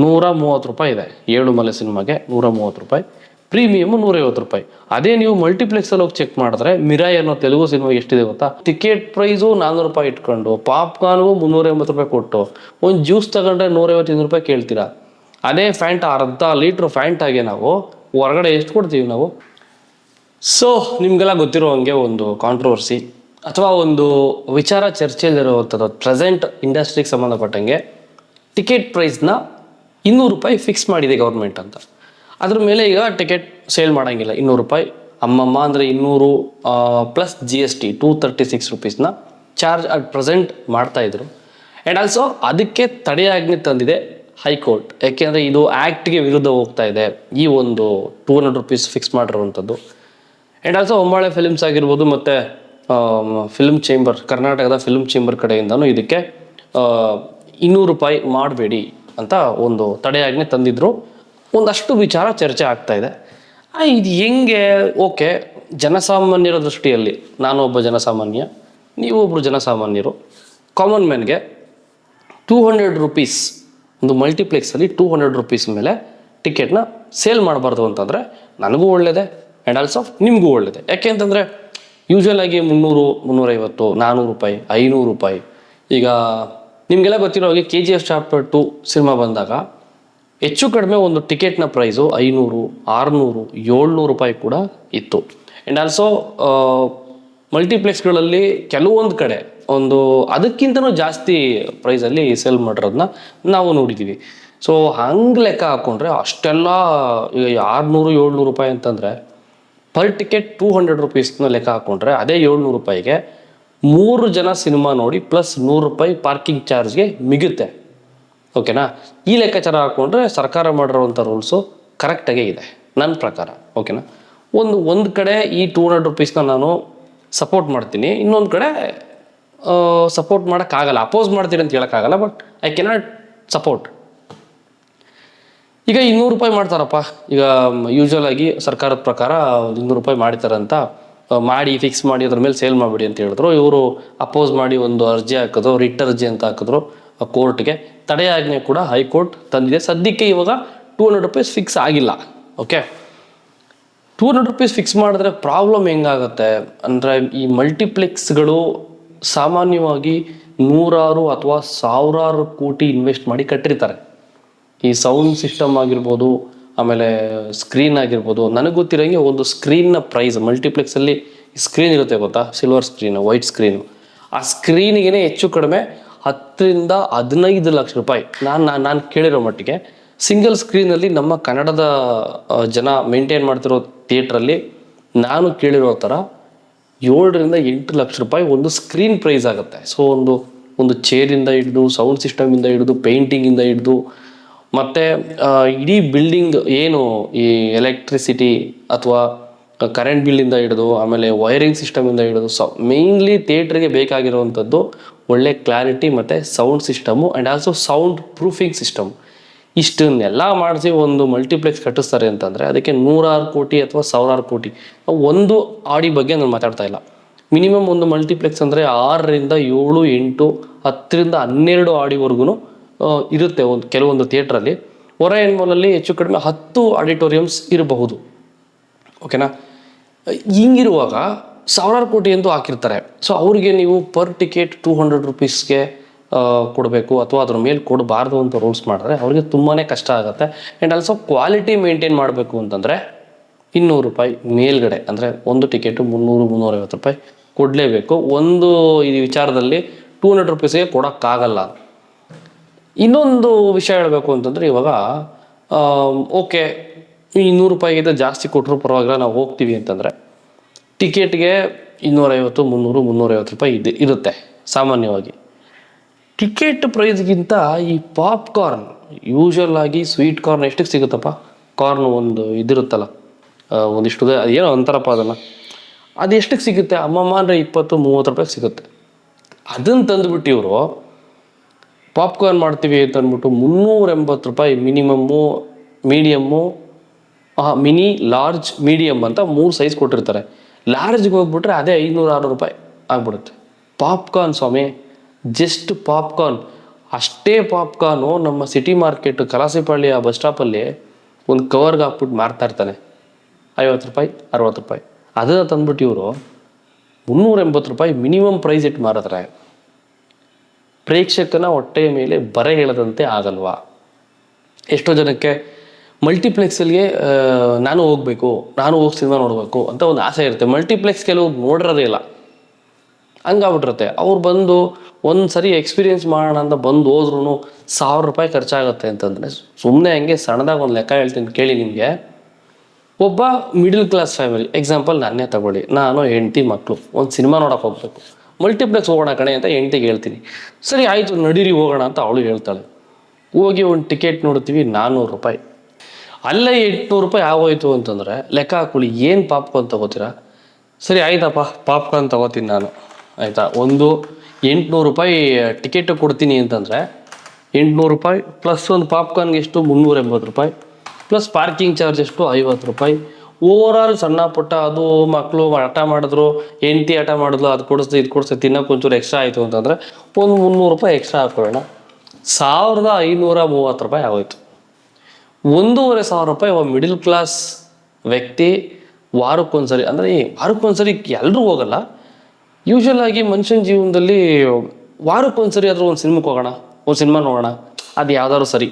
130 ರೂಪಾಯಿ ಇದೆ. 7 ಮಲೆ ಸಿನಿಮಾಗೆ 130 ರೂಪಾಯಿ, ಪ್ರೀಮಿಯಮ್ 150 ರೂಪಾಯಿ. ಅದೇ ನೀವು ಮಲ್ಟಿಪ್ಲೆಕ್ಸಲ್ಲಿ ಹೋಗಿ ಚೆಕ್ ಮಾಡಿದ್ರೆ ಮಿರಾಯ್ ಅನ್ನೋ ತೆಲುಗು ಸಿನಿಮಾ ಎಷ್ಟಿದೆ ಗೊತ್ತಾ? ಟಿಕೆಟ್ ಪ್ರೈಸು 400 ರೂಪಾಯಿ ಇಟ್ಕೊಂಡು ಪಾಪ್ಕಾರ್ನ್ಗೂ 380 ರೂಪಾಯಿ ಕೊಟ್ಟು ಒಂದು ಜ್ಯೂಸ್ ತಗೊಂಡ್ರೆ 150 ರೂಪಾಯಿ ಕೇಳ್ತೀರಾ. ಅದೇ ಫ್ಯಾಂಟ್ ಅರ್ಧ ಲೀಟ್ರ್ ಫ್ಯಾಂಟಾಗೆ ನಾವು ಹೊರಗಡೆ ಎಷ್ಟು ಕೊಡ್ತೀವಿ ನಾವು? ಸೊ ನಿಮಗೆಲ್ಲ ಗೊತ್ತಿರೋ ಹಂಗೆ ಒಂದು ಕಾಂಟ್ರವರ್ಸಿ ಅಥವಾ ಒಂದು ವಿಚಾರ ಚರ್ಚೆಯಲ್ಲಿರುವಂಥದ್ದು ಪ್ರೆಸೆಂಟ್ ಇಂಡಸ್ಟ್ರಿಗೆ ಸಂಬಂಧಪಟ್ಟಂಗೆ ಟಿಕೆಟ್ ಪ್ರೈಸ್ನ 200 ರೂಪಾಯಿ ಫಿಕ್ಸ್ ಮಾಡಿದೆ ಗೌರ್ಮೆಂಟ್ ಅಂತ. ಅದ್ರ ಮೇಲೆ ಈಗ ಟಿಕೆಟ್ ಸೇಲ್ ಮಾಡೋಂಗಿಲ್ಲ. 200 ರೂಪಾಯಿ ಅಮ್ಮಮ್ಮ ಅಂದರೆ 200 ಪ್ಲಸ್ GST 236 ರುಪೀಸ್ನ ಚಾರ್ಜ್ ಅಟ್ ಪ್ರೆಸೆಂಟ್ ಮಾಡ್ತಾಯಿದ್ರು. ಆ್ಯಂಡ್ ಆಲ್ಸೋ ಅದಕ್ಕೆ ತಡೆಯಾಜ್ಞೆ ತಂದಿದೆ ಹೈಕೋರ್ಟ್. ಯಾಕೆಂದರೆ ಇದು ಆ್ಯಕ್ಟ್ಗೆ ವಿರುದ್ಧ ಹೋಗ್ತಾ ಇದೆ ಈ ಒಂದು 200 ರೂಪೀಸ್ ಫಿಕ್ಸ್ ಮಾಡಿರುವಂಥದ್ದು. ಆ್ಯಂಡ್ ಆಲ್ಸೋ ಹೊಂಬಾಳೆ ಫಿಲ್ಮ್ಸ್ ಆಗಿರ್ಬೋದು ಮತ್ತು ಫಿಲ್ಮ್ ಚೇಂಬರ್, ಕರ್ನಾಟಕದ ಫಿಲ್ಮ್ ಚೇಂಬರ್ ಕಡೆಯಿಂದನೂ ಇದಕ್ಕೆ 200 ರೂಪಾಯಿ ಮಾಡಬೇಡಿ ಅಂತ ಒಂದು ತಡೆಯಾಜ್ಞೆ ತಂದಿದ್ರು. ಒಂದಷ್ಟು ವಿಚಾರ ಚರ್ಚೆ ಆಗ್ತಾ ಇದೆ. ಇದು ಹೆಂಗೆ? ಓಕೆ, ಜನಸಾಮಾನ್ಯರ ದೃಷ್ಟಿಯಲ್ಲಿ ನಾನು ಒಬ್ಬ ಜನಸಾಮಾನ್ಯ, ನೀವು ಒಬ್ಬರು ಜನಸಾಮಾನ್ಯರು, ಕಾಮನ್ ಮ್ಯಾನ್ಗೆ 200 ರೂಪೀಸ್ ಒಂದು ಮಲ್ಟಿಪ್ಲೆಕ್ಸಲ್ಲಿ 200 ರೂಪೀಸ್ ಮೇಲೆ ಟಿಕೆಟ್ನ ಸೇಲ್ ಮಾಡಬಾರ್ದು ಅಂತಂದರೆ ನನಗೂ ಒಳ್ಳೆಯದೇ ಆ್ಯಂಡ್ ಆಲ್ಸೋ ನಿಮಗೂ ಒಳ್ಳೆಯದೇ. ಯಾಕೆ ಅಂತಂದರೆ ಯೂಶ್ವಲ್ ಆಗಿ 300, 350, 400 ರೂಪಾಯಿ, 500 ರೂಪಾಯಿ. ಈಗ ನಿಮಗೆಲ್ಲ ಗೊತ್ತಿರೋ ಹಾಗೆ KGF ಚಾಪ್ಟರ್ 2 ಸಿನಿಮಾ ಬಂದಾಗ ಹೆಚ್ಚು ಕಡಿಮೆ ಒಂದು ಟಿಕೆಟ್ನ ಪ್ರೈಸು 500, 600, 700 ರೂಪಾಯಿ ಕೂಡ ಇತ್ತು. ಆ್ಯಂಡ್ ಆಲ್ಸೋ ಮಲ್ಟಿಪ್ಲೆಕ್ಸ್ಗಳಲ್ಲಿ ಕೆಲವೊಂದು ಕಡೆ ಒಂದು ಅದಕ್ಕಿಂತನೂ ಜಾಸ್ತಿ ಪ್ರೈಸಲ್ಲಿ ಸೇಲ್ ಮಾಡಿರೋದನ್ನ ನಾವು ನೋಡಿದ್ದೀವಿ. ಸೊ ಹಂಗೆ ಲೆಕ್ಕ ಹಾಕ್ಕೊಂಡ್ರೆ ಅಷ್ಟೆಲ್ಲ 600, 700 ರೂಪಾಯಿ ಅಂತಂದರೆ ಪರ್ ಟಿಕೆಟ್ 200 ರೂಪೀಸ್ನ ಲೆಕ್ಕ ಹಾಕ್ಕೊಂಡ್ರೆ ಅದೇ 700 ರೂಪಾಯಿಗೆ 3 ಜನ ಸಿನಿಮಾ ನೋಡಿ ಪ್ಲಸ್ 100 ರೂಪಾಯಿ ಪಾರ್ಕಿಂಗ್ ಚಾರ್ಜ್ಗೆ ಮಿಗುತ್ತೆ. ಓಕೆನಾ? ಈ ಲೆಕ್ಕಾಚಾರ ಹಾಕ್ಕೊಂಡ್ರೆ ಸರ್ಕಾರ ಮಾಡಿರೋವಂಥ ರೂಲ್ಸು ಕರೆಕ್ಟಾಗೇ ಇದೆ ನನ್ನ ಪ್ರಕಾರ. ಓಕೆನಾ? ಒಂದು ಕಡೆ ಈ 200 ರೂಪೀಸ್ನ ನಾನು ಸಪೋರ್ಟ್ ಮಾಡ್ತೀನಿ, ಇನ್ನೊಂದು ಕಡೆ ಸಪೋರ್ಟ್ ಮಾಡೋಕ್ಕಾಗಲ್ಲ. ಅಪೋಸ್ ಮಾಡ್ತೀನಿ ಅಂತ ಹೇಳೋಕ್ಕಾಗಲ್ಲ, ಬಟ್ ಐ ಕೆನಾಟ್ ಸಪೋರ್ಟ್. ಈಗ 200 ರೂಪಾಯಿ ಮಾಡ್ತಾರಪ್ಪ. ಈಗ ಯೂಶ್ವಲ್ ಆಗಿ ಸರ್ಕಾರದ ಪ್ರಕಾರ 200 ರೂಪಾಯಿ ಮಾಡ್ತಾರಂತ ಮಾಡಿ ಫಿಕ್ಸ್ ಮಾಡಿ ಅದ್ರ ಮೇಲೆ ಸೇಲ್ ಮಾಡಿಬಿಡಿ ಅಂತ ಹೇಳಿದ್ರು. ಇವರು ಅಪೋಸ್ ಮಾಡಿ ಒಂದು ಅರ್ಜಿ ಹಾಕಿದ್ರು, ರಿಟ್ ಅರ್ಜಿ ಅಂತ ಹಾಕಿದ್ರು ಕೋರ್ಟ್ಗೆ. ತಡೆಯಾಜ್ಞೆ ಕೂಡ ಹೈಕೋರ್ಟ್ ತಂದಿದೆ. ಸದ್ಯಕ್ಕೆ ಇವಾಗ 200 ರೂಪೀಸ್ ಫಿಕ್ಸ್ ಆಗಿಲ್ಲ. ಓಕೆ, 200 ರೂಪೀಸ್ ಫಿಕ್ಸ್ ಮಾಡಿದ್ರೆ ಪ್ರಾಬ್ಲಮ್ ಹೆಂಗಾಗುತ್ತೆ ಅಂದರೆ ಈ ಮಲ್ಟಿಪ್ಲೆಕ್ಸ್ಗಳು ಸಾಮಾನ್ಯವಾಗಿ ನೂರಾರು ಅಥವಾ ಸಾವಿರಾರು ಕೋಟಿ ಇನ್ವೆಸ್ಟ್ ಮಾಡಿ ಕಟ್ಟಿರ್ತಾರೆ. ಈ ಸೌಂಡ್ ಸಿಸ್ಟಮ್ ಆಗಿರ್ಬೋದು, ಆಮೇಲೆ ಸ್ಕ್ರೀನ್ ಆಗಿರ್ಬೋದು. ನನಗೆ ಗೊತ್ತಿರೋಂಗೆ ಒಂದು ಸ್ಕ್ರೀನ್ನ ಪ್ರೈಸ್ ಮಲ್ಟಿಪ್ಲೆಕ್ಸಲ್ಲಿ ಸ್ಕ್ರೀನ್ ಇರುತ್ತೆ ಗೊತ್ತಾ, ಸಿಲ್ವರ್ ಸ್ಕ್ರೀನು, ವೈಟ್ ಸ್ಕ್ರೀನು. ಆ ಸ್ಕ್ರೀನಿಗೆ ಹೆಚ್ಚು ಕಡಿಮೆ 10 ರಿಂದ 15 ಲಕ್ಷ ರೂಪಾಯಿ ನಾನು ಕೇಳಿರೋ ಮಟ್ಟಿಗೆ. ಸಿಂಗಲ್ ಸ್ಕ್ರೀನಲ್ಲಿ ನಮ್ಮ ಕನ್ನಡದ ಜನ ಮೇಂಟೈನ್ ಮಾಡ್ತಿರೋ ಥಿಯೇಟ್ರಲ್ಲಿ ನಾನು ಕೇಳಿರೋ ಥರ 7 ರಿಂದ 8 ಲಕ್ಷ ರೂಪಾಯಿ ಒಂದು ಸ್ಕ್ರೀನ್ ಪ್ರೈಸ್ ಆಗುತ್ತೆ. ಸೊ ಒಂದು ಚೇರಿಂದ ಹಿಡಿದು, ಸೌಂಡ್ ಸಿಸ್ಟಮಿಂದ ಹಿಡಿದು, ಪೇಂಟಿಂಗಿಂದ ಹಿಡಿದು, ಮತ್ತು ಇಡೀ ಬಿಲ್ಡಿಂಗ್ ಏನು ಈ ಎಲೆಕ್ಟ್ರಿಸಿಟಿ ಅಥವಾ ಕರೆಂಟ್ ಬಿಲ್ಲಿಂದ ಹಿಡಿದು, ಆಮೇಲೆ ವೈರಿಂಗ್ ಸಿಸ್ಟಮಿಂದ ಹಿಡಿದು, ಮೇಯ್ನ್ಲಿ ಥಿಯೇಟ್ರಿಗೆ ಬೇಕಾಗಿರುವಂಥದ್ದು ಒಳ್ಳೆ ಕ್ಲಾರಿಟಿ ಮತ್ತು sound system and also sound proofing system. ಇಷ್ಟನ್ನೆಲ್ಲ ಮಾಡಿಸಿ ಒಂದು ಮಲ್ಟಿಪ್ಲೆಕ್ಸ್ ಕಟ್ಟಿಸ್ತಾರೆ ಅಂತಂದರೆ ಅದಕ್ಕೆ 100 ಕೋಟಿ ಅಥವಾ 1000 ಕೋಟಿ. ಒಂದು ಆಡಿ ಬಗ್ಗೆ ನಾನು ಮಾತಾಡ್ತಾ ಇಲ್ಲ. ಮಿನಿಮಮ್ ಒಂದು ಮಲ್ಟಿಪ್ಲೆಕ್ಸ್ ಅಂದರೆ 6 ರಿಂದ 7, 8, 10 ರಿಂದ 12 ಆಡಿವರೆಗೂ ಇರುತ್ತೆ ಕೆಲವೊಂದು ಥಿಯೇಟ್ರಲ್ಲಿ. ಒರೈನ್ ಮಾಲಲ್ಲಿ ಹೆಚ್ಚು ಕಡಿಮೆ 10 ಆಡಿಟೋರಿಯಮ್ಸ್ ಇರಬಹುದು. ಓಕೆನಾ? ಹಿಂಗಿರುವಾಗ 1000 ಕೋಟಿ ಎಂದು ಹಾಕಿರ್ತಾರೆ. ಸೊ ಅವ್ರಿಗೆ ನೀವು ಪರ್ ಟಿಕೆಟ್ 200 ರೂಪೀಸ್ಗೆ ಕೊಡಬೇಕು ಅಥವಾ ಅದ್ರ ಮೇಲೆ ಕೊಡಬಾರ್ದು ಅಂತ ರೂಲ್ಸ್ ಮಾಡಿದ್ರೆ ಅವ್ರಿಗೆ ತುಂಬಾ ಕಷ್ಟ ಆಗುತ್ತೆ. ಆ್ಯಂಡ್ ಆಲ್ಸೋ ಕ್ವಾಲಿಟಿ ಮೇಂಟೈನ್ ಮಾಡಬೇಕು ಅಂತಂದರೆ 200 ರೂಪಾಯಿ ಮೇಲ್ಗಡೆ ಅಂದರೆ ಒಂದು ಟಿಕೆಟು 300, 350 ರೂಪಾಯಿ ಕೊಡಲೇಬೇಕು. ಒಂದು ಈ ವಿಚಾರದಲ್ಲಿ 200 ರೂಪೀಸ್ಗೆ ಕೊಡೋಕ್ಕಾಗಲ್ಲ. ಇನ್ನೊಂದು ವಿಷಯ ಹೇಳಬೇಕು ಅಂತಂದರೆ ಇವಾಗ ಓಕೆ 200 ರೂಪಾಯಿಗಿಂತ ಜಾಸ್ತಿ ಕೊಟ್ಟರು ಪರವಾಗಿಲ್ಲ, ನಾವು ಹೋಗ್ತೀವಿ ಅಂತಂದರೆ ಟಿಕೆಟ್ಗೆ 250, 300, 350 ರೂಪಾಯಿ ಇರುತ್ತೆ ಸಾಮಾನ್ಯವಾಗಿ. ಟಿಕೆಟ್ ಪ್ರೈಸ್ಗಿಂತ ಈ ಪಾಪ್ಕಾರ್ನ್, ಯೂಶ್ವಲ್ ಆಗಿ ಸ್ವೀಟ್ ಕಾರ್ನ್ ಎಷ್ಟಕ್ಕೆ ಸಿಗುತ್ತಪ್ಪ? ಕಾರ್ನ್ ಒಂದು ಇದಿರುತ್ತಲ್ಲ, ಒಂದಿಷ್ಟು ಏನೋ ಅಂತಾರಪ್ಪ ಅದನ್ನು, ಅದು ಎಷ್ಟಕ್ಕೆ ಸಿಗುತ್ತೆ? ಅಮ್ಮಮ್ಮ ಅಂದರೆ 20, 30 ರೂಪಾಯಿಗೆ ಸಿಗುತ್ತೆ. ಅದನ್ನು ತಂದುಬಿಟ್ಟು ಇವರು ಪಾಪ್ಕಾರ್ನ್ ಮಾಡ್ತೀವಿ ಅಂತ ಅಂದ್ಬಿಟ್ಟು 380 ರೂಪಾಯಿ minimum, medium, mini, large, medium ಅಂತ 3 ಸೈಜ್ ಕೊಟ್ಟಿರ್ತಾರೆ. ಲಾರ್ಜ್ಗೆ ಹೋಗ್ಬಿಟ್ರೆ ಅದೇ 500, 600 ರೂಪಾಯಿ ಆಗ್ಬಿಡುತ್ತೆ. ಪಾಪ್ಕಾರ್ನ್ ಸ್ವಾಮಿ, ಜಸ್ಟ್ ಪಾಪ್ಕಾರ್ನ್ ಅಷ್ಟೇ ಪಾಪ್ಕಾರ್ನು ನಮ್ಮ ಸಿಟಿ ಮಾರ್ಕೆಟ್ ಕಲಾಸಿಪಳ್ಳಿಯ ಬಸ್ ಸ್ಟಾಪಲ್ಲಿ ಒಂದು ಕವರ್ಗೆ ಹಾಕ್ಬಿಟ್ಟು ಮಾರ್ತಾ ಇರ್ತಾನೆ, 50 ರೂಪಾಯಿ 60 ರೂಪಾಯಿ. ಅದನ್ನು ತಂದ್ಬಿಟ್ಟು ಇವರು 380 ರೂಪಾಯಿ ಮಿನಿಮಮ್ ಪ್ರೈಸ್ ಇಟ್ಟು ಮಾರಿದ್ರೆ ಪ್ರೇಕ್ಷಕನ ಹೊಟ್ಟೆಯ ಮೇಲೆ ಬರೆ ಹೇಳದಂತೆ ಆಗಲ್ವಾ? ಎಷ್ಟೋ ಜನಕ್ಕೆ ಮಲ್ಟಿಪ್ಲೆಕ್ಸಲ್ಲಿಗೆ ನಾನು ಹೋಗ್ಬೇಕು, ನಾನು ಹೋಗಿ ಸಿನಿಮಾ ನೋಡಬೇಕು ಅಂತ ಒಂದು ಆಸೆ ಇರುತ್ತೆ. ಮಲ್ಟಿಪ್ಲೆಕ್ಸ್ ಕೆಲವು ನೋಡಿರೋದೇ ಇಲ್ಲ, ಹಂಗಾಗ್ಬಿಟ್ಟಿರುತ್ತೆ. ಅವ್ರು ಬಂದು ಒಂದು ಸರಿ ಎಕ್ಸ್ಪೀರಿಯೆನ್ಸ್ ಮಾಡೋಣ ಅಂತ ಬಂದು ಹೋದ್ರೂ 1000 ರೂಪಾಯಿ ಖರ್ಚಾಗುತ್ತೆ ಅಂತಂದರೆ ಸುಮ್ಮನೆ ಹಂಗೆ ಸಣ್ಣದಾಗಿ ಒಂದು ಲೆಕ್ಕ ಹೇಳ್ತೀನಿ ಕೇಳಿ ನಿಮಗೆ. ಒಬ್ಬ ಮಿಡಲ್ ಕ್ಲಾಸ್ ಫ್ಯಾಮಿಲಿ ಎಕ್ಸಾಂಪಲ್ ನನ್ನೇ ತಗೊಳ್ಳಿ, ನಾನು ಹೆಂಡತಿ ಮಕ್ಕಳು ಒಂದು ಸಿನಿಮಾ ನೋಡೋಕೆ ಹೋಗ್ಬೇಕು, ಮಲ್ಟಿಪ್ಲೆಕ್ಸ್ ಹೋಗೋಣ ಕಣೆ ಅಂತ ಹೆಂಡ್ತಿಗೆ ಹೇಳ್ತೀನಿ. ಸರಿ ಆಯಿತು ನಡೀರಿ ಹೋಗೋಣ ಅಂತ ಅವಳು ಹೇಳ್ತಾಳೆ. ಹೋಗಿ ಒಂದು ಟಿಕೆಟ್ ನೋಡ್ತೀವಿ 400 ರೂಪಾಯಿ. ಅಲ್ಲೇ 800 ರೂಪಾಯಿ ಆಗೋಯ್ತು ಅಂತಂದರೆ ಲೆಕ್ಕ ಹಾಕೊಳ್ಳಿ, ಏನು ಪಾಪ್ಕಾರ್ನ್ ತೊಗೋತೀರಾ? ಸರಿ ಆಯ್ತಪ್ಪ ಪಾಪ್ಕಾರ್ನ್ ತೊಗೋತೀನಿ ನಾನು, ಆಯಿತಾ. ಒಂದು 800 ರೂಪಾಯಿ ಟಿಕೆಟ್ ಕೊಡ್ತೀನಿ ಅಂತಂದರೆ 800 ರೂಪಾಯಿ ಪ್ಲಸ್ ಒಂದು ಪಾಪ್ಕಾರ್ನ್ಗೆ ಎಷ್ಟು 380 ರೂಪಾಯಿ ಪ್ಲಸ್ ಪಾರ್ಕಿಂಗ್ ಚಾರ್ಜ್ ಎಷ್ಟು 50 ರೂಪಾಯಿ. ಓವರಾಲ್ ಸಣ್ಣ ಪುಟ್ಟ ಅದು ಮಕ್ಕಳು ಹಠ ಮಾಡಿದ್ರು, ಹೆಂಡತಿ ಹಠ ಮಾಡಿದ್ಲು, ಅದು ಕೊಡಿಸ್ದು ಇದು ಕೊಡಿಸ್ದು ತಿನ್ನೋಕೆ ಒಂಚೂರು ಎಕ್ಸ್ಟ್ರಾ ಆಯಿತು ಅಂತಂದರೆ ಒಂದು 300 ರೂಪಾಯಿ ಎಕ್ಸ್ಟ್ರಾ ಹಾಕೊಳ್ಳೋಣ, 1530 ರೂಪಾಯಿ ಆಗೋಯ್ತು. 1500 ರೂಪಾಯಿ ಒಬ್ಬ ಮಿಡಿಲ್ ಕ್ಲಾಸ್ ವ್ಯಕ್ತಿ ವಾರಕ್ಕೊಂದ್ಸರಿ, ಅಂದರೆ ವಾರಕ್ಕೊಂದ್ಸರಿ ಎಲ್ಲರೂ ಹೋಗಲ್ಲ, ಯೂಶ್ವಲ್ ಆಗಿ ಮನುಷ್ಯನ ಜೀವನದಲ್ಲಿ ವಾರಕ್ಕೊಂದ್ಸರಿ ಆದರೂ ಒಂದು ಸಿನಿಮಾಕ್ಕೆ ಹೋಗೋಣ, ಒಂದು ಸಿನಿಮಾ ನೋಡೋಣ, ಅದು ಯಾವ್ದಾದ್ರು ಸರಿ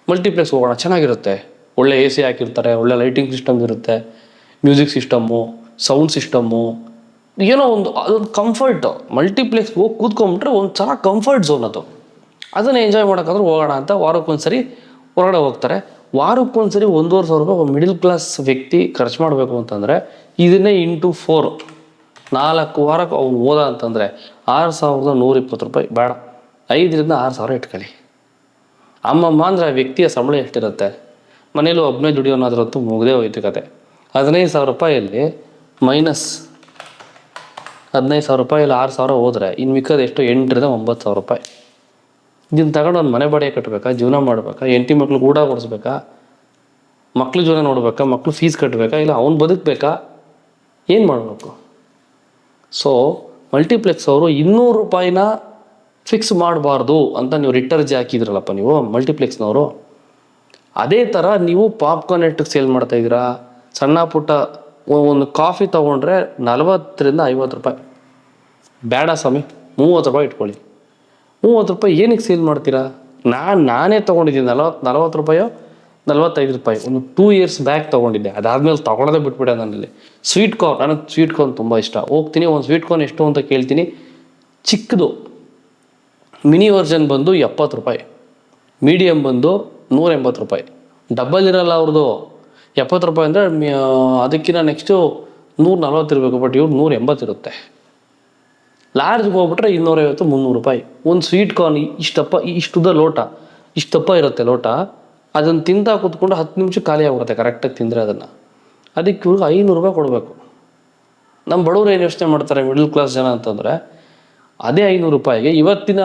ಮಲ್ಟಿಪ್ಲೆಕ್ಸ್ ಹೋಗೋಣ, ಚೆನ್ನಾಗಿರುತ್ತೆ. ಒಳ್ಳೆ AC ಹಾಕಿರ್ತಾರೆ, ಒಳ್ಳೆ ಲೈಟಿಂಗ್ ಸಿಸ್ಟಮ್ ಇರುತ್ತೆ, ಮ್ಯೂಸಿಕ್ ಸಿಸ್ಟಮ್ಮು, ಸೌಂಡ್ ಸಿಸ್ಟಮ್ಮು, ಏನೋ ಒಂದು ಅದೊಂದು ಕಂಫರ್ಟ್. ಮಲ್ಟಿಪ್ಲೆಕ್ಸ್ ಹೋಗಿ ಕೂತ್ಕೊಂಡ್ಬಿಟ್ರೆ ಒಂದು ಚೆನ್ನಾಗಿ ಕಂಫರ್ಟ್ ಝೋನ್ ಅದು. ಅದನ್ನು ಎಂಜಾಯ್ ಮಾಡೋಕ್ಕಾದ್ರೂ ಹೋಗೋಣ ಅಂತ ವಾರಕ್ಕೊಂದ್ಸರಿ ಹೊರಗಡೆ ಹೋಗ್ತಾರೆ. ವಾರಕ್ಕೊಂದ್ಸರಿ 1500 ರೂಪಾಯಿ ಒಬ್ಬ ಮಿಡಿಲ್ ಕ್ಲಾಸ್ ವ್ಯಕ್ತಿ ಖರ್ಚು ಮಾಡಬೇಕು ಅಂತಂದರೆ ಇದನ್ನೇ ಇಂಟು 4 4 ವಾರಕ್ಕೆ ಅವ್ನು ಹೋದ ಅಂತಂದರೆ 6120 ರೂಪಾಯಿ. ಬೇಡ 5ರಿಂದ 6000 ಇಟ್ಕೊಳ್ಳಿ. ಅಮ್ಮಮ್ಮ ಅಂದರೆ ಆ ವ್ಯಕ್ತಿಯ ಸಂಬಳ ಎಷ್ಟಿರುತ್ತೆ? ಮನೇಲಿ ಒಬ್ಬನೇ ದುಡಿಯೋನಾದ್ರಂತೂ ಮುಗದೇ ಹೋಯ್ತು ಕತೆ. 15,000 ರೂಪಾಯಲ್ಲಿ ಮೈನಸ್ 15,000 ರೂಪಾಯಲ್ಲಿ 6,000 ಹೋದರೆ ಇನ್ನು ಮಿಕ್ಕದು ಎಷ್ಟು? 8ರಿಂದ 9,000 ರೂಪಾಯಿ. ಇದನ್ನು ತಗೊಂಡು ಒಂದು ಮನೆ ಬಾಡಿಗೆ ಕಟ್ಟಬೇಕಾ, ಜೀವನ ಮಾಡಬೇಕಾ, ಹೆಂಡತಿ ಮಕ್ಳಿಗೆ ಊಟ ಕೊಡಿಸ್ಬೇಕಾ, ಮಕ್ಳು ಜೀವನ ನೋಡ್ಬೇಕಾ, ಮಕ್ಳು ಫೀಸ್ ಕಟ್ಟಬೇಕಾ, ಇಲ್ಲ ಅವ್ನು ಬದುಕಬೇಕಾ, ಏನು ಮಾಡಬೇಕು? ಸೊ ಮಲ್ಟಿಪ್ಲೆಕ್ಸ್ ಅವರು 200 ರೂಪಾಯಿನ ಫಿಕ್ಸ್ ಮಾಡಬಾರ್ದು ಅಂತ ನೀವು ರಿಟರ್ಜಿ ಹಾಕಿದ್ರಲ್ಲಪ್ಪ ನೀವು ಮಲ್ಟಿಪ್ಲೆಕ್ಸ್ನವರು. ಅದೇ ಥರ ನೀವು ಪಾಪ್ಕಾರ್ನ್ ಎಷ್ಟಕ್ಕೆ ಸೇಲ್ ಮಾಡ್ತಾಯಿದ್ದೀರಾ? ಸಣ್ಣ ಪುಟ್ಟ ಒಂದು ಕಾಫಿ ತೊಗೊಂಡ್ರೆ 40ರಿಂದ 50 ರೂಪಾಯಿ. ಬೇಡ ಸ್ವಾಮಿ 30 ರೂಪಾಯಿ ಇಟ್ಕೊಳ್ಳಿ. 30 ರೂಪಾಯಿ ಏನಕ್ಕೆ ಸೇಲ್ ಮಾಡ್ತೀರಾ? ನಾನೇ ತೊಗೊಂಡಿದ್ದೀನಿ 40 ರೂಪಾಯೋ 45 ರೂಪಾಯಿ ಒಂದು 2 ಇಯರ್ಸ್ ಬ್ಯಾಕ್ ತೊಗೊಂಡಿದ್ದೆ. ಅದಾದಮೇಲೆ ತೊಗೊಳೋದೇ ಬಿಟ್ಬಿಟ್ಟೆ. ನನ್ನಲ್ಲಿ ಸ್ವೀಟ್ ಕಾರ್ನ್, ನನಗೆ ಸ್ವೀಟ್ ಕಾರ್ನ್ ತುಂಬ ಇಷ್ಟ. ಹೋಗ್ತೀನಿ ಒಂದು ಸ್ವೀಟ್ ಕಾರ್ನ್ ಎಷ್ಟು ಅಂತ ಕೇಳ್ತೀನಿ, ಚಿಕ್ಕದು ಮಿನಿ ವರ್ಷನ್ ಬಂದು 70 ರೂಪಾಯಿ, ಮೀಡಿಯಮ್ ಬಂದು 180 ರೂಪಾಯಿ. ಡಬ್ಬಲ್ ಇರಲ್ಲ ಅವ್ರದ್ದು. 70 ರೂಪಾಯಿ ಅಂದರೆ ಅದಕ್ಕಿಂತ ನೆಕ್ಸ್ಟು 140 ಇರಬೇಕು, ಬಟ್ ಇವ್ರು 180 ಇರುತ್ತೆ. ಲಾರ್ಜ್ಗೆ ಹೋಗ್ಬಿಟ್ರೆ 250 300 ರೂಪಾಯಿ. ಒಂದು ಸ್ವೀಟ್ ಕಾರ್ನ್ ಇಷ್ಟಪ್ಪ, ಇಷ್ಟುದ ಲೋಟ, ಇಷ್ಟಪ್ಪ ಇರುತ್ತೆ ಲೋಟ, ಅದನ್ನು ತಿಂತಾ ಕೂತ್ಕೊಂಡು 10 ನಿಮಿಷ ಖಾಲಿ ಆಗುತ್ತೆ ಕರೆಕ್ಟಾಗಿ ತಿಂದರೆ ಅದನ್ನು. ಅದಕ್ಕೆ ಇವ್ರಿಗೆ 500 ರೂಪಾಯಿ ಕೊಡಬೇಕು. ನಮ್ಮ ಬಡವರು ಏನು ಯೋಚನೆ ಮಾಡ್ತಾರೆ ಮಿಡಲ್ ಕ್ಲಾಸ್ ಜನ ಅಂತಂದರೆ, ಅದೇ 500 ರೂಪಾಯಿಗೆ ಇವತ್ತಿನ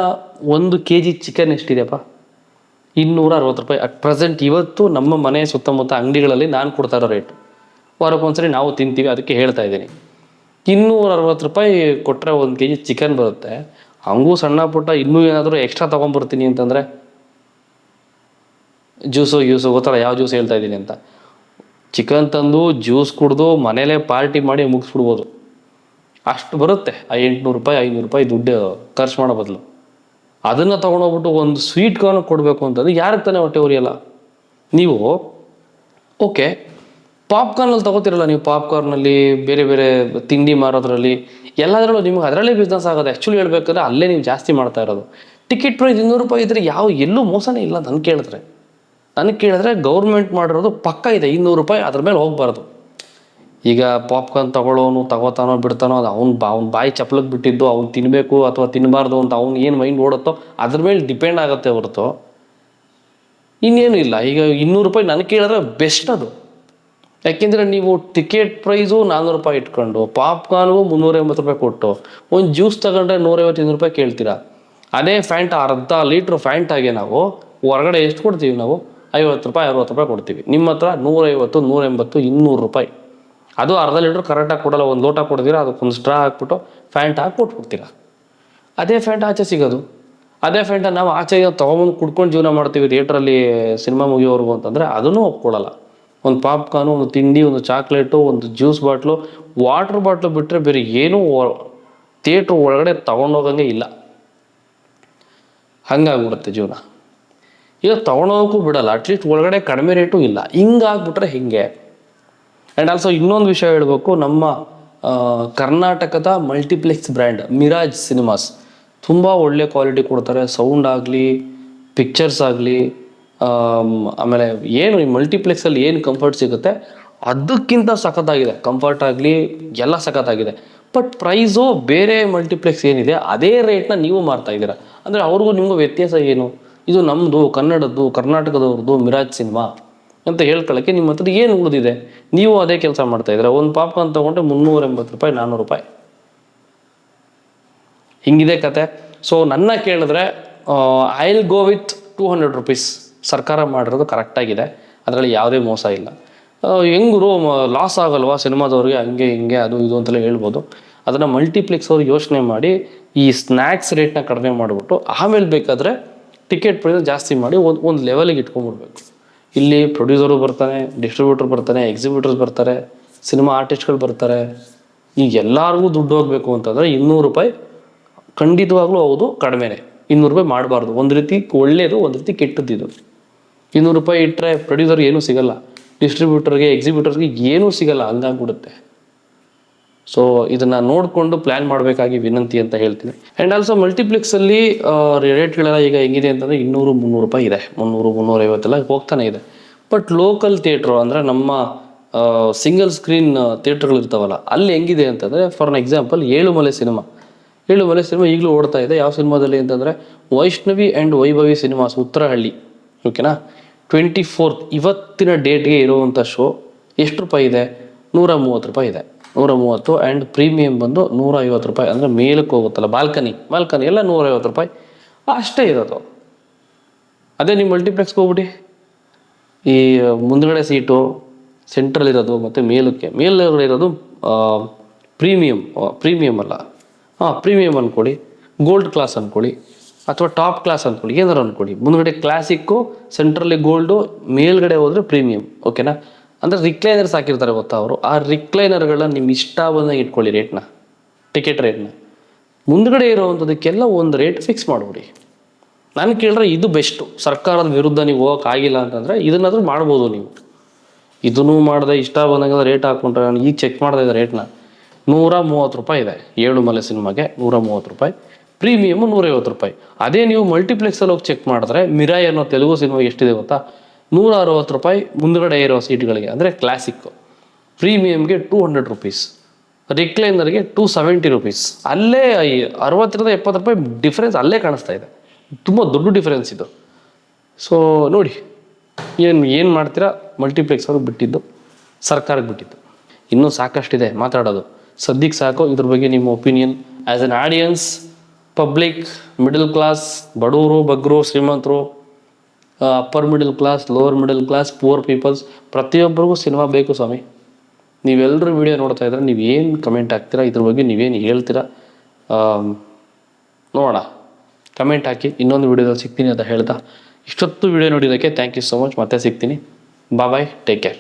1 kg ಚಿಕನ್ ಎಷ್ಟಿದೆಯಪ್ಪ? 260 ರೂಪಾಯಿ ಅಟ್ ಪ್ರೆಸೆಂಟ್. ಇವತ್ತು ನಮ್ಮ ಮನೆ ಸುತ್ತಮುತ್ತ ಅಂಗಡಿಗಳಲ್ಲಿ ನಾನು ಕೊಡ್ತಾ ಇರೋ ರೇಟು. ವಾರಕ್ಕೊಂದ್ಸರಿ ನಾವು ತಿಂತೀವಿ, ಅದಕ್ಕೆ ಹೇಳ್ತಾ ಇದ್ದೀನಿ. 260 ರೂಪಾಯಿ ಕೊಟ್ಟರೆ 1 kg ಚಿಕನ್ ಬರುತ್ತೆ. ಹಂಗೂ ಸಣ್ಣ ಪುಟ್ಟ ಇನ್ನೂ ಏನಾದರೂ ಎಕ್ಸ್ಟ್ರಾ ತೊಗೊಂಬರ್ತೀನಿ ಅಂತಂದರೆ ಜ್ಯೂಸು ಗೊತ್ತಲ್ಲ ಯಾವ ಜ್ಯೂಸ್ ಹೇಳ್ತಾ ಇದ್ದೀನಿ ಅಂತ. ಚಿಕನ್ ತಂದು ಜ್ಯೂಸ್ ಕುಡಿದು ಮನೇಲೇ ಪಾರ್ಟಿ ಮಾಡಿ ಮುಗಿಸ್ಬಿಡ್ಬೋದು. ಅಷ್ಟು ಬರುತ್ತೆ. 800 ರೂಪಾಯಿ 500 ರೂಪಾಯಿ ದುಡ್ಡು ಖರ್ಚು ಮಾಡೋ ಬದಲು ಅದನ್ನು ತೊಗೊಂಡೋಗ್ಬಿಟ್ಟು ಒಂದು ಸ್ವೀಟ್ ಕಾರ್ನ್ ಕೊಡಬೇಕು ಅಂತಂದರೆ ಯಾರಿಗೆ ತಾನೇ ಹೊಟ್ಟೆ ಉರಿಯಲ್ಲ? ನೀವು ಓಕೆ ಪಾಪ್ಕಾರ್ನಲ್ಲಿ ತೊಗೋತಿರಲ್ಲ ನೀವು, ಪಾಪ್ಕಾರ್ನಲ್ಲಿ ಬೇರೆ ಬೇರೆ ತಿಂಡಿ ಮಾರೋದ್ರಲ್ಲಿ ಎಲ್ಲದರಲ್ಲೂ ನಿಮ್ಗೆ ಅದರಲ್ಲೇ ಬಿಸ್ನೆಸ್ ಆಗೋದು. ಆ್ಯಕ್ಚುಲಿ ಹೇಳ್ಬೇಕಾದ್ರೆ ಅಲ್ಲೇ ನೀವು ಜಾಸ್ತಿ ಮಾಡ್ತಾ ಇರೋದು. ಟಿಕೆಟ್ ಪ್ರೈಸ್ 200 ರೂಪಾಯಿ ಇದ್ದರೆ ಎಲ್ಲೂ ಮೋಸನೇ ಇಲ್ಲ. ನನಗೆ ಕೇಳಿದ್ರೆ ಗೌರ್ಮೆಂಟ್ ಮಾಡಿರೋದು ಪಕ್ಕ ಇದೆ. 200 ರೂಪಾಯಿ ಅದ್ರ ಮೇಲೆ ಹೋಗಬಾರ್ದು. ಈಗ ಪಾಪ್ಕಾರ್ನ್ ತಗೋತಾನೋ ಬಿಡ್ತಾನೋ ಅದು ಅವ್ನ ಬಾಯಿ ಚಪ್ಪಲಿಗೆ ಬಿಟ್ಟಿದ್ದು, ಅವ್ನು ತಿನ್ನಬೇಕು ಅಥವಾ ತಿನ್ನಬಾರ್ದು ಅಂತ ಅವ್ನು ಏನು ಮೈಂಡ್ ಓಡುತ್ತೋ ಅದ್ರ ಮೇಲೆ ಡಿಪೆಂಡ್ ಆಗುತ್ತೆ ಹೊರತು ಇನ್ನೇನು ಇಲ್ಲ. ಈಗ 200 ರೂಪಾಯಿ ನನಗೆ ಕೇಳಿದ್ರೆ ಬೆಸ್ಟ್ ಅದು. ಯಾಕೆಂದರೆ ನೀವು ಟಿಕೆಟ್ ಪ್ರೈಸು 400 ರೂಪಾಯಿ ಇಟ್ಕೊಂಡು ಪಾಪ್ಕಾರ್ನ್ಗೂ 380 ರೂಪಾಯಿ ಕೊಟ್ಟು ಒಂದು ಜ್ಯೂಸ್ ತಗೊಂಡ್ರೆ 150 ರೂಪಾಯಿ ಕೇಳ್ತೀರಾ. ಅದೇ ಫ್ಯಾಂಟ್ ಅರ್ಧ ಲೀಟ್ರ್ ಫ್ಯಾಂಟಾಗೆ ನಾವು ಹೊರಗಡೆ ಎಷ್ಟು ಕೊಡ್ತೀವಿ? ನಾವು 50 ರೂಪಾಯಿ 60 ರೂಪಾಯಿ ಕೊಡ್ತೀವಿ. ನಿಮ್ಮ ಹತ್ರ 150 180 200 ರೂಪಾಯಿ. ಅದು ಅರ್ಧ ಲೀಟ್ರ್ ಕರೆಕ್ಟಾಗಿ ಕೊಡೋಲ್ಲ. ಒಂದು ಲೋಟ ಕೊಡ್ತೀರಾ, ಅದಕ್ಕೊಂದು ಸ್ಟ್ರಾ ಹಾಕ್ಬಿಟ್ಟು ಫ್ಯಾಂಟ್ ಹಾಕಿ ಕೊಟ್ಬಿಡ್ತೀರಾ. ಅದೇ ಫ್ಯಾಂಟ್ ಆಚೆ ಸಿಗೋದು ಅದೇ ಫ್ರೆಂಡ್ ನಾವು ಆಚೆ ತೊಗೊಂಬಂದು ಕುಡ್ಕೊಂಡು ಜೀವನ ಮಾಡ್ತೀವಿ ಥಿಯೇಟ್ರಲ್ಲಿ ಸಿನಿಮಾ ಮುಗಿಯೋವರೆಗೂ ಅಂತಂದರೆ ಅದನ್ನೂ ಒಪ್ಕೊಳ್ಳಲ್ಲ. ಒಂದು ಪಾಪ್ಕಾರ್ನು, ಒಂದು ತಿಂಡಿ, ಒಂದು ಚಾಕ್ಲೇಟು, ಒಂದು ಜ್ಯೂಸ್ ಬಾಟ್ಲು, ವಾಟ್ರ್ ಬಾಟ್ಲು ಬಿಟ್ಟರೆ ಬೇರೆ ಏನೂ ಥಿಯೇಟ್ರ್ ಒಳಗಡೆ ತೊಗೊಂಡೋಗಂಗೆ ಇಲ್ಲ. ಹಂಗಾಗ್ಬಿಡುತ್ತೆ ಜೀವನ. ಈಗ ತೊಗೊಂಡೋಗೋಕ್ಕೂ ಬಿಡಲ್ಲ, ಅಟ್ಲೀಸ್ಟ್ ಒಳಗಡೆ ಕಡಿಮೆ ರೇಟು ಇಲ್ಲ. ಹಿಂಗಾಗ್ಬಿಟ್ರೆ ಹಿಂಗೆ. ಆ್ಯಂಡ್ ಆಲ್ಸೋ ಇನ್ನೊಂದು ವಿಷಯ ಹೇಳಬೇಕು, ನಮ್ಮ ಕರ್ನಾಟಕದ ಮಲ್ಟಿಪ್ಲೆಕ್ಸ್ ಬ್ರ್ಯಾಂಡ್ ಮಿರಾಜ್ ಸಿನಿಮಾಸ್ ತುಂಬ ಒಳ್ಳೆ ಕ್ವಾಲಿಟಿ ಕೊಡ್ತಾರೆ. ಸೌಂಡ್ ಆಗಲಿ, ಪಿಕ್ಚರ್ಸ್ ಆಗಲಿ, ಆಮೇಲೆ ಏನು ಈ ಮಲ್ಟಿಪ್ಲೆಕ್ಸಲ್ಲಿ ಏನು ಕಂಫರ್ಟ್ ಸಿಗುತ್ತೆ ಅದಕ್ಕಿಂತ ಸಖತ್ತಾಗಿದೆ. ಕಂಫರ್ಟ್ ಆಗಲಿ ಎಲ್ಲ ಸಖತ್ತಾಗಿದೆ. ಬಟ್ ಪ್ರೈಸು ಬೇರೆ ಮಲ್ಟಿಪ್ಲೆಕ್ಸ್ ಏನಿದೆ ಅದೇ ರೇಟ್ನ ನೀವು ಮಾರ್ತಾ ಇದ್ದೀರಾ. ಅಂದರೆ ಅವ್ರಿಗೂ ನಿಮಗೂ ವ್ಯತ್ಯಾಸ ಏನು? ಇದು ನಮ್ಮದು ಕನ್ನಡದ್ದು, ಕರ್ನಾಟಕದವ್ರದ್ದು ಮಿರಾಜ್ ಸಿನಿಮಾ ಅಂತ ಹೇಳ್ಕೊಳ್ಳೋಕ್ಕೆ ನಿಮ್ಮ ಹತ್ರ ಏನು ಉಳಿದಿದೆ? ನೀವು ಅದೇ ಕೆಲಸ ಮಾಡ್ತಾಯಿದ್ದೀರಾ. ಒಂದು ಪಾಪ್ಕಾರ್ನ್ ತೊಗೊಂಡ್ರೆ 380 ರೂಪಾಯಿ, 400 ರೂಪಾಯಿ, ಹಿಂಗಿದೆ ಕತೆ. ಸೊ ನನ್ನ ಕೇಳಿದ್ರೆ I will go with 200 rupees. ಸರ್ಕಾರ ಮಾಡಿರೋದು ಕರೆಕ್ಟಾಗಿದೆ, ಅದರಲ್ಲಿ ಯಾವುದೇ ಮೋಸ ಇಲ್ಲ. ಹೆಂಗರು ಲಾಸ್ ಆಗಲ್ವಾ ಸಿನಿಮಾದವ್ರಿಗೆ, ಹಂಗೆ ಹಿಂಗೆ ಅದು ಇದು ಅಂತೆಲ್ಲ ಹೇಳ್ಬೋದು. ಅದನ್ನು ಮಲ್ಟಿಪ್ಲೆಕ್ಸ್ ಅವ್ರು ಯೋಚನೆ ಮಾಡಿ ಈ ಸ್ನ್ಯಾಕ್ಸ್ ರೇಟ್ನ ಕಡಿಮೆ ಮಾಡಿಬಿಟ್ಟು ಆಮೇಲೆ ಬೇಕಾದರೆ ಟಿಕೆಟ್ ಪ್ರೈಸ್ ಜಾಸ್ತಿ ಮಾಡಿ ಒಂದು ಲೆವೆಲಿಗೆ ಇಟ್ಕೊಂಡ್ಬಿಡ್ಬೇಕು. ಇಲ್ಲಿ ಪ್ರೊಡ್ಯೂಸರು ಬರ್ತಾನೆ, ಡಿಸ್ಟ್ರಿಬ್ಯೂಟರ್ ಬರ್ತಾನೆ, ಎಕ್ಸಿಬ್ಯೂಟರ್ಸ್ ಬರ್ತಾರೆ, ಸಿನಿಮಾ ಆರ್ಟಿಸ್ಟ್ಗಳು ಬರ್ತಾರೆ. ಈಗ ಎಲ್ಲರಿಗೂ ದುಡ್ಡು ಹೋಗಬೇಕು ಅಂತಂದರೆ 200 ರೂಪಾಯಿ ಖಂಡಿತವಾಗ್ಲೂ ಹೌದು ಕಡಿಮೆನೆ. 200 ರೂಪಾಯಿ ಮಾಡಬಾರ್ದು. ಒಂದು ರೀತಿ ಒಳ್ಳೆಯದು, ಒಂದು ರೀತಿ ಕೆಟ್ಟದ್ದಿದು. 200 ರೂಪಾಯಿ ಇಟ್ಟರೆ ಪ್ರೊಡ್ಯೂಸರ್ಗೆ ಏನೂ ಸಿಗಲ್ಲ, ಡಿಸ್ಟ್ರಿಬ್ಯೂಟರ್ಗೆ, ಎಕ್ಸಿಬ್ಯೂಟರ್ಗೆ ಏನೂ ಸಿಗಲ್ಲ, ಹಂಗಾಗ್ಬಿಡುತ್ತೆ. ಸೊ ಇದನ್ನು ನೋಡಿಕೊಂಡು ಪ್ಲ್ಯಾನ್ ಮಾಡಬೇಕಾಗಿ ವಿನಂತಿ ಅಂತ ಹೇಳ್ತೀನಿ. ಆ್ಯಂಡ್ ಆಲ್ಸೋ ಮಲ್ಟಿಪ್ಲೆಕ್ಸಲ್ಲಿ ರೇಟ್ಗಳೆಲ್ಲ ಈಗ ಹೆಂಗಿದೆ ಅಂತಂದರೆ 200, 300 ರೂಪಾಯಿ ಇದೆ, 300, 350 ಎಲ್ಲ ಹೋಗ್ತಾನೆ ಇದೆ. ಬಟ್ ಲೋಕಲ್ ಥಿಯೇಟ್ರು ಅಂದರೆ ನಮ್ಮ ಸಿಂಗಲ್ ಸ್ಕ್ರೀನ್ ಥಿಯೇಟ್ರ್ಗಳಿರ್ತಾವಲ್ಲ, ಅಲ್ಲಿ ಹೆಂಗಿದೆ ಅಂತಂದರೆ ಫಾರ್ ಎಕ್ಸಾಂಪಲ್ ಏಳುಮಲೆ ಸಿನಿಮಾ ಈಗಲೂ ಓಡ್ತಾ ಇದೆ. ಯಾವ ಸಿನಿಮಾದಲ್ಲಿ ಅಂತಂದರೆ ವೈಷ್ಣವಿ ಆ್ಯಂಡ್ ವೈಭವಿ ಸಿನಿಮಾಸ್, ಉತ್ತರಹಳ್ಳಿ. ಓಕೆನಾ? 24th ಇವತ್ತಿನ ಡೇಟ್ಗೆ ಇರುವಂಥ ಶೋ ಎಷ್ಟು ರೂಪಾಯಿ ಇದೆ? 130 ರೂಪಾಯಿ ಇದೆ. 130. ಆ್ಯಂಡ್ ಪ್ರೀಮಿಯಮ್ ಬಂದು 150 ರೂಪಾಯಿ. ಅಂದರೆ ಮೇಲಕ್ಕೆ ಹೋಗುತ್ತಲ್ಲ, ಬಾಲ್ಕನಿ ಎಲ್ಲ 150 ರೂಪಾಯಿ ಅಷ್ಟೇ ಇರೋದು. ಅದೇ ನೀವು ಮಲ್ಟಿಪ್ಲೆಕ್ಸ್ಗೆ ಹೋಗ್ಬಿಡಿ, ಈ ಮುಂದ್ಗಡೆ ಸೀಟು ಸೆಂಟ್ರಲ್ ಇರೋದು ಮತ್ತು ಮೇಲುಗಡೆ ಇರೋದು ಪ್ರೀಮಿಯಮ್ ಅಲ್ಲ, ಪ್ರೀಮಿಯಮ್ ಅಂದ್ಕೊಳ್ಳಿ, ಗೋಲ್ಡ್ ಕ್ಲಾಸ್ ಅಂದ್ಕೊಳ್ಳಿ, ಅಥವಾ ಟಾಪ್ ಕ್ಲಾಸ್ ಅಂದ್ಕೊಳ್ಳಿ, ಏನಾರು ಅಂದ್ಕೊಳ್ಳಿ. ಮುಂದ್ಗಡೆ ಕ್ಲಾಸಿಕ್ಕು, ಸೆಂಟ್ರಲ್ಲಿ ಗೋಲ್ಡು, ಮೇಲ್ಗಡೆ ಹೋದರೆ ಪ್ರೀಮಿಯಮ್. ಓಕೆನಾ? ಅಂದರೆ ರಿಕ್ಲೈನರ್ಸ್ ಹಾಕಿರ್ತಾರೆ ಗೊತ್ತಾ ಅವರು, ಆ ರಿಕ್ಲೈನರ್ಗಳನ್ನ ನಿಮ್ಮ ಇಷ್ಟ ಬಂದಾಗ ಇಟ್ಕೊಳ್ಳಿ ರೇಟ್ನ, ಟಿಕೆಟ್ ರೇಟ್ನ. ಮುಂದ್ಗಡೆ ಇರೋವಂಥದಕ್ಕೆಲ್ಲ ಒಂದು ರೇಟ್ ಫಿಕ್ಸ್ ಮಾಡಿಬಿಡಿ. ನಾನು ಕೇಳಿದ್ರೆ ಇದು ಬೆಸ್ಟು. ಸರ್ಕಾರದ ವಿರುದ್ಧ ನೀವು ಹೋಗೋಕ್ಕಾಗಿಲ್ಲ ಅಂತಂದರೆ ಇದನ್ನಾದರೂ ಮಾಡ್ಬೋದು ನೀವು. ಇದನ್ನೂ ಮಾಡಿದೆ ಇಷ್ಟ ಬಂದಾಗ ರೇಟ್ ಹಾಕ್ಕೊಂಡ್ರೆ, ನಾನು ಈಗ ಚೆಕ್ ಮಾಡ್ತಾ ಇದ್ದೆ ರೇಟ್ನ, 130 ರೂಪಾಯಿ ಇದೆ ಏಳುಮಲೆ ಸಿನಿಮಾಗೆ, 130 ರೂಪಾಯಿ. ಪ್ರೀಮಿಯಮು 150 ರೂಪಾಯಿ. ಅದೇ ನೀವು ಮಲ್ಟಿಪ್ಲೆಕ್ಸಲ್ಲಿ ಹೋಗಿ ಚೆಕ್ ಮಾಡಿದ್ರೆ ಮಿರಾಯ್ ಅನ್ನೋ ತೆಲುಗು ಸಿನಿಮಾ ಎಷ್ಟಿದೆ ಗೊತ್ತಾ? 160 ರೂಪಾಯಿ ಮುಂದುಗಡೆ ಇರೋ ಸೀಟ್ಗಳಿಗೆ, ಅಂದರೆ ಕ್ಲಾಸಿಕ್ಕು. ಪ್ರೀಮಿಯಮ್ಗೆ 200 ರುಪೀಸ್, ರಿಕ್ಲೈನರ್ಗೆ 270 ರುಪೀಸ್. ಅಲ್ಲೇ 60-70 ರೂಪಾಯಿ ಡಿಫ್ರೆನ್ಸ್ ಅಲ್ಲೇ ಕಾಣಿಸ್ತಾ ಇದೆ. ತುಂಬ ದೊಡ್ಡ ಡಿಫ್ರೆನ್ಸ್ ಇದು. ಸೊ ನೋಡಿ, ಏನು ಮಾಡ್ತೀರಾ? ಮಲ್ಟಿಪ್ಲೆಕ್ಸ್ ಅವ್ರಿಗೆ ಬಿಟ್ಟಿದ್ದು, ಸರ್ಕಾರಕ್ಕೆ ಬಿಟ್ಟಿದ್ದು. ಇನ್ನೂ ಸಾಕಷ್ಟಿದೆ ಮಾತಾಡೋದು, ಸದ್ಯಕ್ಕೆ ಸಾಕು. ಇದ್ರ ಬಗ್ಗೆ ನಿಮ್ಮ opinion as an audience, public, middle class, ಬಡವರು, ಬಗ್ಗರು, ಶ್ರೀಮಂತರು, upper middle class, lower middle class, poor peoples, ಪ್ರತಿಯೊಬ್ಬರಿಗೂ ಸಿನಿಮಾ ಬೇಕು ಸ್ವಾಮಿ. ನೀವೆಲ್ಲರೂ ವಿಡಿಯೋ ನೋಡ್ತಾ ಇದ್ರೆ ನೀವೇನು ಕಮೆಂಟ್ ಹಾಕ್ತೀರಾ, ಇದ್ರ ಬಗ್ಗೆ ನೀವೇನು ಹೇಳ್ತೀರಾ ನೋಡೋಣ. ಕಮೆಂಟ್ ಹಾಕಿ. ಇನ್ನೊಂದು ವಿಡಿಯೋದಲ್ಲಿ ಸಿಗ್ತೀನಿ ಅಂತ ಹೇಳ್ತಾ, ಇಷ್ಟೊತ್ತು ವಿಡಿಯೋ ನೋಡಿದ್ದಕ್ಕೆ ಥ್ಯಾಂಕ್ ಯು ಸೊ ಮಚ್. ಮತ್ತೆ ಸಿಗ್ತೀನಿ. ಬಾಯ್, ಟೇಕ್ ಕೇರ್.